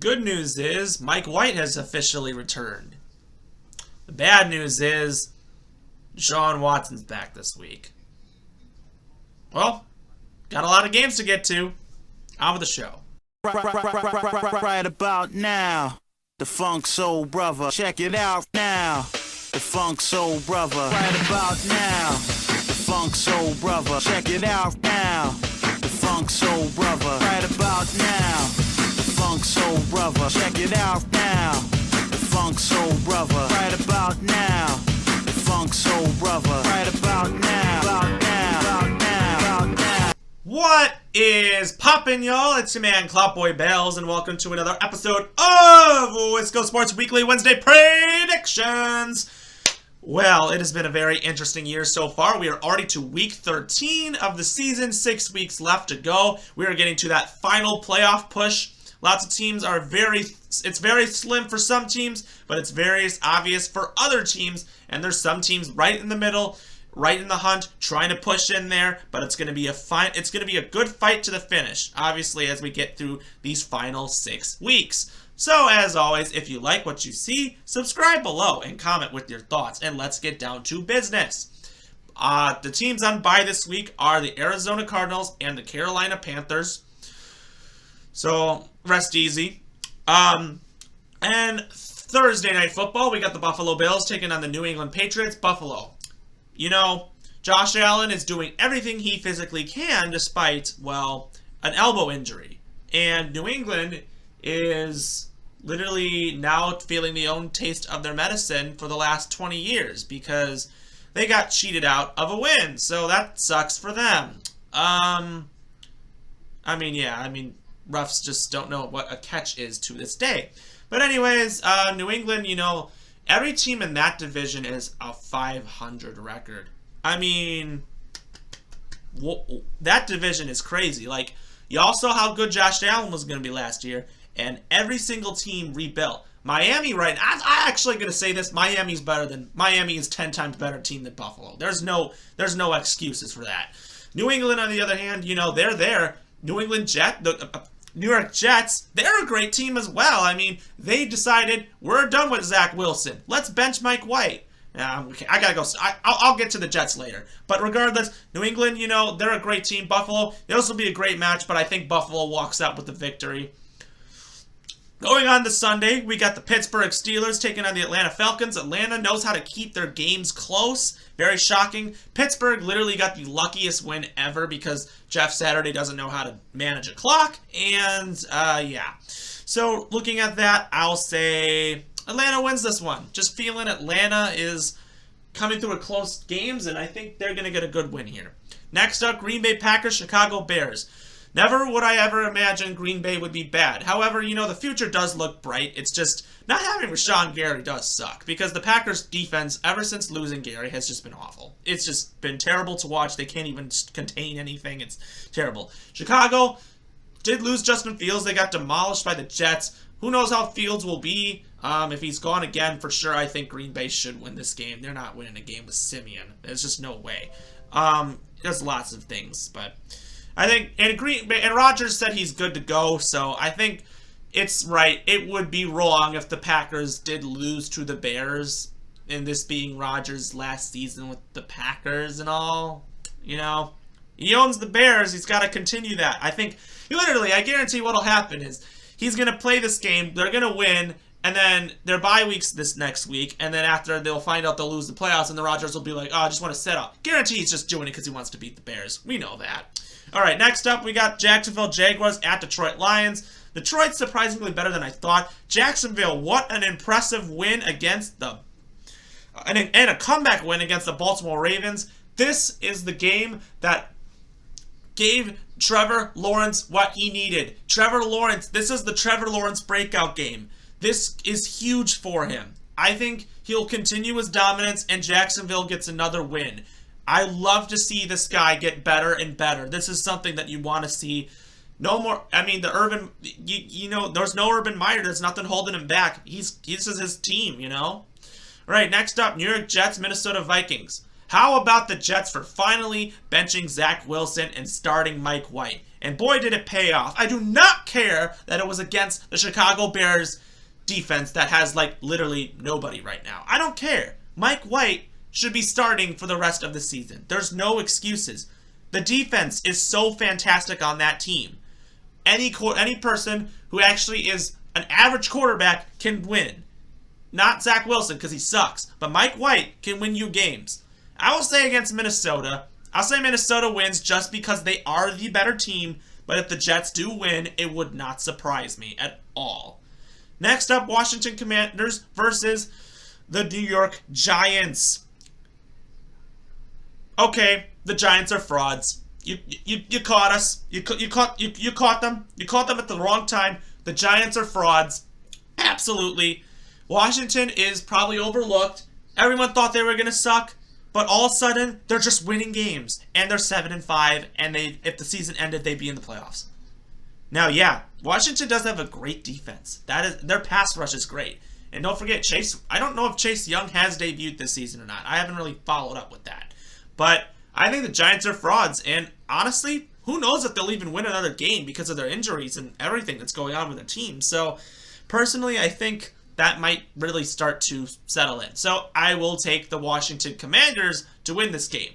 good news is Mike White has officially returned. The bad news is Deshaun Watson's back this week. Well, got a lot of games to get to. On with the show. Right about now, the Funk Soul Brother. Check it out now, the Funk Soul Brother. Right about now, the Funk Soul Brother. Check it out now, the Funk Soul Brother. Right about now, the Funk Soul Brother. Check it out now, the Funk Soul Brother. Right about now, the Funk Soul Brother. Right about now, about now, about now, about now. What is poppin', y'all? It's your man, Cloutboy Bells, and welcome to another episode of Wisco Sports Weekly Wednesday Predictions. Well, it has been a very interesting year so far. We are already to week 13 of the season, 6 weeks left to go. We are getting to that final playoff push. Lots of teams are it's very slim for some teams, but it's very obvious for other teams, and there's some teams right in the middle, right in the hunt, trying to push in there, but it's going to be a good fight to the finish, obviously, as we get through these final 6 weeks. So, as always, if you like what you see, subscribe below and comment with your thoughts, and let's get down to business. The teams on bye this week are the Arizona Cardinals and the Carolina Panthers. So, rest easy. And Thursday Night Football, we got the Buffalo Bills taking on the New England Patriots. Buffalo. You know, Josh Allen is doing everything he physically can despite, well, an elbow injury. And New England is literally now feeling the own taste of their medicine for the last 20 years because they got cheated out of a win. So that sucks for them. Refs just don't know what a catch is to this day. But anyways, New England, you know, every team in that division is a 500 record. I mean, that division is crazy. Like, y'all saw how good Josh Allen was going to be last year, and every single team rebuilt. Miami, right? I'm actually going to say this: Miami is 10 times better team than Buffalo. There's no excuses for that. New England, on the other hand, you know, they're there. New York Jets, they're a great team as well. I mean, they decided, we're done with Zach Wilson. Let's bench Mike White. Okay, I gotta go. I'll get to the Jets later. But regardless, New England, you know, they're a great team. Buffalo, this will be a great match, but I think Buffalo walks out with the victory. Going on to Sunday, we got the Pittsburgh Steelers taking on the Atlanta Falcons. Atlanta knows how to keep their games close. Very shocking. Pittsburgh literally got the luckiest win ever because Jeff Saturday doesn't know how to manage a clock. And, yeah. So, looking at that, I'll say Atlanta wins this one. Just feeling Atlanta is coming through a close games, and I think they're going to get a good win here. Next up, Green Bay Packers, Chicago Bears. Never would I ever imagine Green Bay would be bad. However, you know, the future does look bright. It's just not having Rashawn Gary does suck because the Packers defense, ever since losing Gary, has just been awful. It's just been terrible to watch. They can't even contain anything. It's terrible. Chicago did lose Justin Fields. They got demolished by the Jets. Who knows how Fields will be if he's gone again. For sure, I think Green Bay should win this game. They're not winning a game with Simeon. There's just no way. There's lots of things, but I think, and Rodgers said he's good to go, so I think it's right. It would be wrong if the Packers did lose to the Bears, and this being Rodgers' last season with the Packers and all. You know, he owns the Bears. He's got to continue that. I think, I guarantee what'll happen is he's going to play this game, they're going to win, and then their bye week's this next week, and then after they'll find out they'll lose the playoffs, and the Rodgers will be like, oh, I just want to set up. Guarantee he's just doing it because he wants to beat the Bears. We know that. All right, next up, we got Jacksonville Jaguars at Detroit Lions. Detroit's surprisingly better than I thought. Jacksonville, what an impressive win against and a comeback win against the Baltimore Ravens. This is the game that gave Trevor Lawrence what he needed. Trevor Lawrence, this is the Trevor Lawrence breakout game. This is huge for him. I think he'll continue his dominance and Jacksonville gets another win. I love to see this guy get better and better. This is something that you want to see. No more, there's no Urban Meyer. There's nothing holding him back. This is his team, you know? All right, next up, New York Jets, Minnesota Vikings. How about the Jets for finally benching Zach Wilson and starting Mike White? And boy, did it pay off. I do not care that it was against the Chicago Bears defense that has, like, literally nobody right now. I don't care. Mike White should be starting for the rest of the season. There's no excuses. The defense is so fantastic on that team. Any person who actually is an average quarterback can win. Not Zach Wilson, because he sucks. But Mike White can win you games. I will say against Minnesota, I'll say Minnesota wins just because they are the better team. But if the Jets do win, it would not surprise me at all. Next up, Washington Commanders versus the New York Giants. Okay, the Giants are frauds. You caught us. You caught them. You caught them at the wrong time. The Giants are frauds. Absolutely. Washington is probably overlooked. Everyone thought they were going to suck, but all of a sudden they're just winning games and they're 7-5, and if the season ended, they'd be in the playoffs. Now, yeah, Washington does have a great defense. Their pass rush is great. And don't forget, Chase. I don't know if Chase Young has debuted this season or not. I haven't really followed up with that. But I think the Giants are frauds, and honestly, who knows if they'll even win another game because of their injuries and everything that's going on with the team. So, personally, I think that might really start to settle in. So, I will take the Washington Commanders to win this game.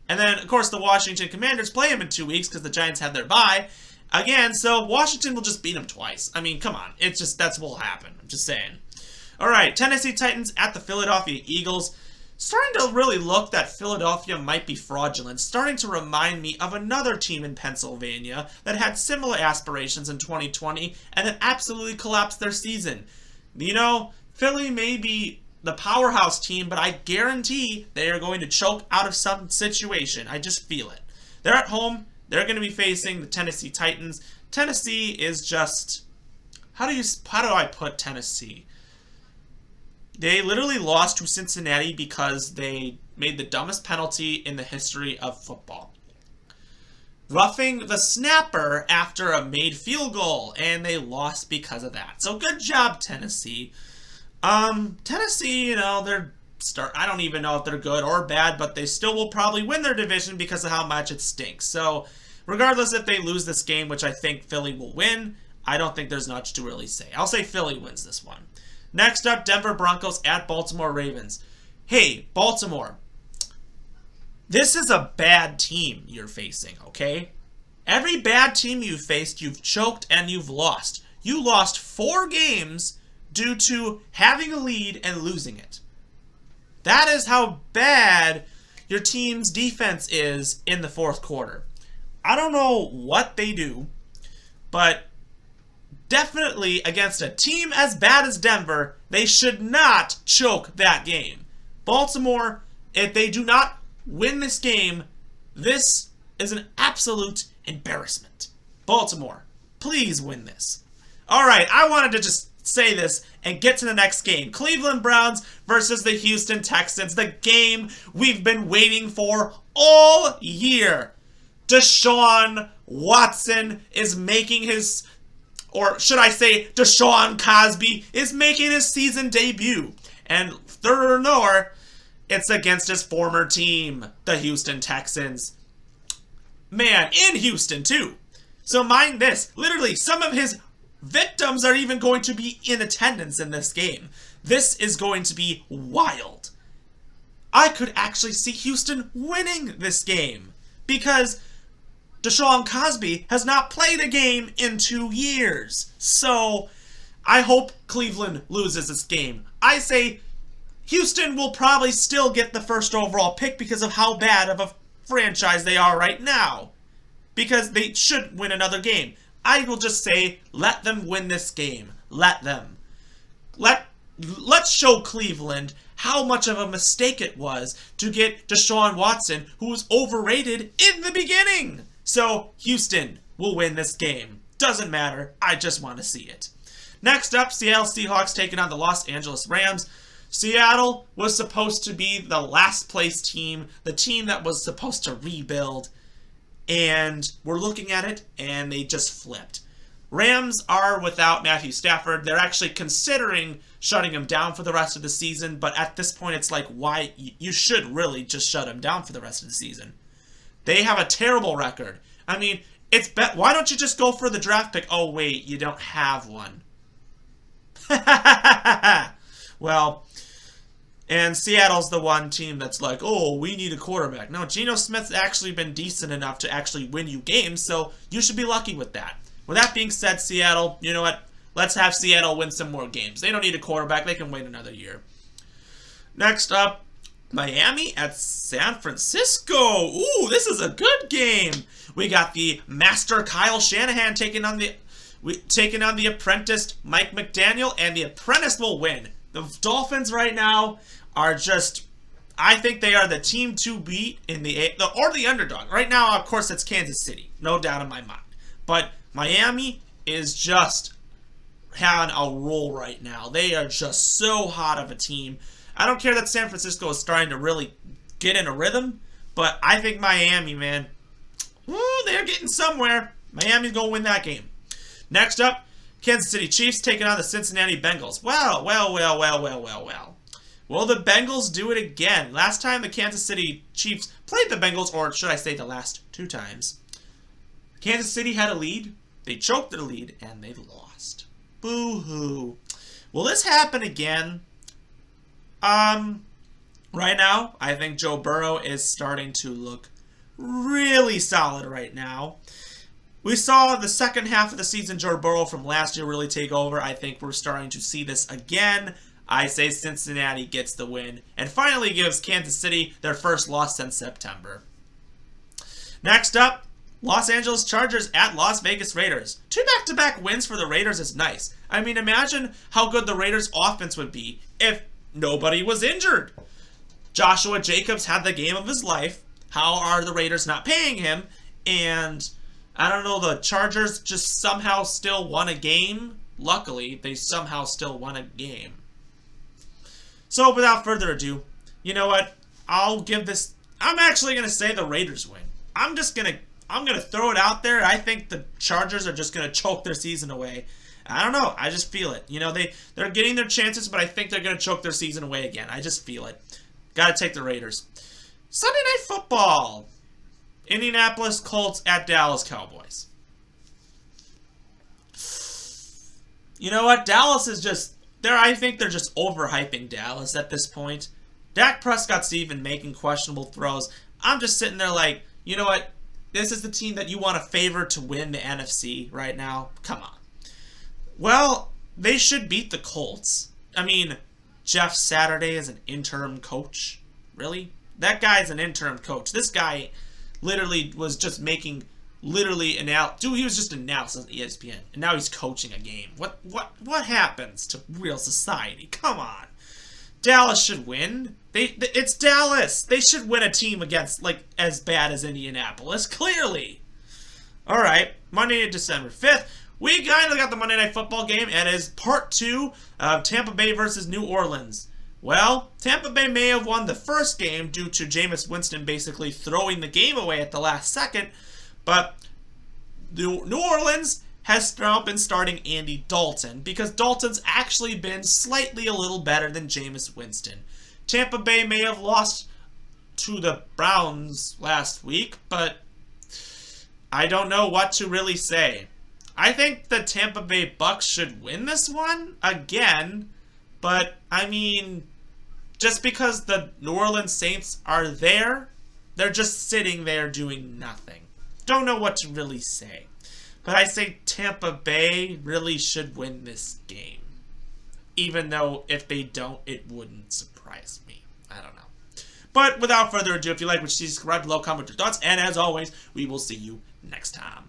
And then, of course, the Washington Commanders play them in 2 weeks because the Giants have their bye again, so Washington will just beat them twice. I mean, come on. That's what will happen. I'm just saying. All right, Tennessee Titans at the Philadelphia Eagles. Starting to really look that Philadelphia might be fraudulent. Starting to remind me of another team in Pennsylvania that had similar aspirations in 2020 and then absolutely collapsed their season. You know, Philly may be the powerhouse team, but I guarantee they are going to choke out of some situation. I just feel it. They're at home. They're going to be facing the Tennessee Titans. Tennessee is just... How do I put Tennessee? They literally lost to Cincinnati because they made the dumbest penalty in the history of football. Roughing the snapper after a made field goal, and they lost because of that. So good job, Tennessee. Tennessee, I don't even know if they're good or bad, but they still will probably win their division because of how much it stinks. So, regardless if they lose this game, which I think Philly will win, I don't think there's much to really say. I'll say Philly wins this one. Next up, Denver Broncos at Baltimore Ravens. Hey, Baltimore, this is a bad team you're facing, okay? Every bad team you've faced, you've choked and you've lost. You lost 4 games due to having a lead and losing it. That is how bad your team's defense is in the fourth quarter. I don't know what they do, but definitely against a team as bad as Denver, they should not choke that game. Baltimore, if they do not win this game, this is an absolute embarrassment. Baltimore, please win this. All right, I wanted to just say this and get to the next game. Cleveland Browns versus the Houston Texans, the game we've been waiting for all year. Deshaun Watson is making his, or should I say Deshaun Cosby is making his season debut. And furthermore, it's against his former team, the Houston Texans. Man, in Houston too. So mind this, literally some of his victims are even going to be in attendance in this game. This is going to be wild. I could actually see Houston winning this game because Deshaun Cosby has not played a game in 2 years. So I hope Cleveland loses this game. I say Houston will probably still get the first overall pick because of how bad of a franchise they are right now. Because they should win another game. I will just say, let them win this game. Let them. Let's show Cleveland how much of a mistake it was to get Deshaun Watson, who was overrated in the beginning. So, Houston will win this game. Doesn't matter. I just want to see it. Next up, Seattle Seahawks taking on the Los Angeles Rams. Seattle was supposed to be the last place team, the team that was supposed to rebuild. And we're looking at it, and they just flipped. Rams are without Matthew Stafford. They're actually considering shutting him down for the rest of the season, but at this point, it's like, why? You should really just shut him down for the rest of the season. They have a terrible record. I mean, Why don't you just go for the draft pick? Oh, wait, you don't have one. Well, and Seattle's the one team that's like, oh, we need a quarterback. No, Geno Smith's actually been decent enough to actually win you games, so you should be lucky with that. With that being said, Seattle, you know what? Let's have Seattle win some more games. They don't need a quarterback. They can wait another year. Next up, Miami at San Francisco. Ooh, this is a good game. We got the master Kyle Shanahan taking on the apprentice Mike McDaniel, and the apprentice will win. The Dolphins right now are just, I think they are the team to beat in or the underdog. Right now, of course, it's Kansas City. No doubt in my mind. But Miami is just having a roll right now. They are just so hot of a team. I don't care that San Francisco is starting to really get in a rhythm, but I think Miami, man, they're getting somewhere. Miami's going to win that game. Next up, Kansas City Chiefs taking on the Cincinnati Bengals. Well. Will the Bengals do it again? Last time the Kansas City Chiefs played the Bengals, or should I say the last 2 times, Kansas City had a lead, they choked their lead, and they lost. Boo-hoo. Will this happen again? Right now, I think Joe Burrow is starting to look really solid right now. We saw the second half of the season Joe Burrow from last year really take over. I think we're starting to see this again. I say Cincinnati gets the win and finally gives Kansas City their first loss since September. Next up, Los Angeles Chargers at Las Vegas Raiders. 2 back-to-back wins for the Raiders is nice. I mean, imagine how good the Raiders' offense would be if nobody was injured. Joshua Jacobs had the game of his life. How are the Raiders not paying him? And I don't know, the Chargers just somehow still won a game. Luckily, they somehow still won a game. So without further ado, you know what? I'm actually going to say the Raiders win. I'm going to throw it out there. I think the Chargers are just going to choke their season away. I don't know. I just feel it. You know, they're getting their chances, but I think they're going to choke their season away again. I just feel it. Got to take the Raiders. Sunday Night Football. Indianapolis Colts at Dallas Cowboys. You know what? Dallas is just... I think they're just overhyping Dallas at this point. Dak Prescott's even making questionable throws. I'm just sitting there like, you know what? This is the team that you want to favor to win the NFC right now? Come on. Well, they should beat the Colts. I mean, Jeff Saturday is an interim coach. Really? That guy's an interim coach. This guy literally was just making he was just analysis on ESPN, and now he's coaching a game. What happens to real society? Come on. Dallas should win. It's Dallas. They should win a team against as bad as Indianapolis, clearly. All right, Monday, December 5th. We kind of got the Monday Night Football game, and it is part 2 of Tampa Bay versus New Orleans. Well, Tampa Bay may have won the first game due to Jameis Winston basically throwing the game away at the last second, but New Orleans has now been starting Andy Dalton because Dalton's actually been slightly a little better than Jameis Winston. Tampa Bay may have lost to the Browns last week, but I don't know what to really say. I think the Tampa Bay Bucks should win this one again, but I mean, just because the New Orleans Saints are there, they're just sitting there doing nothing. Don't know what to really say. But I say Tampa Bay really should win this game. Even though if they don't, it wouldn't surprise me. I don't know. But without further ado, if you like what you see, subscribe below, comment your thoughts, and as always, we will see you next time.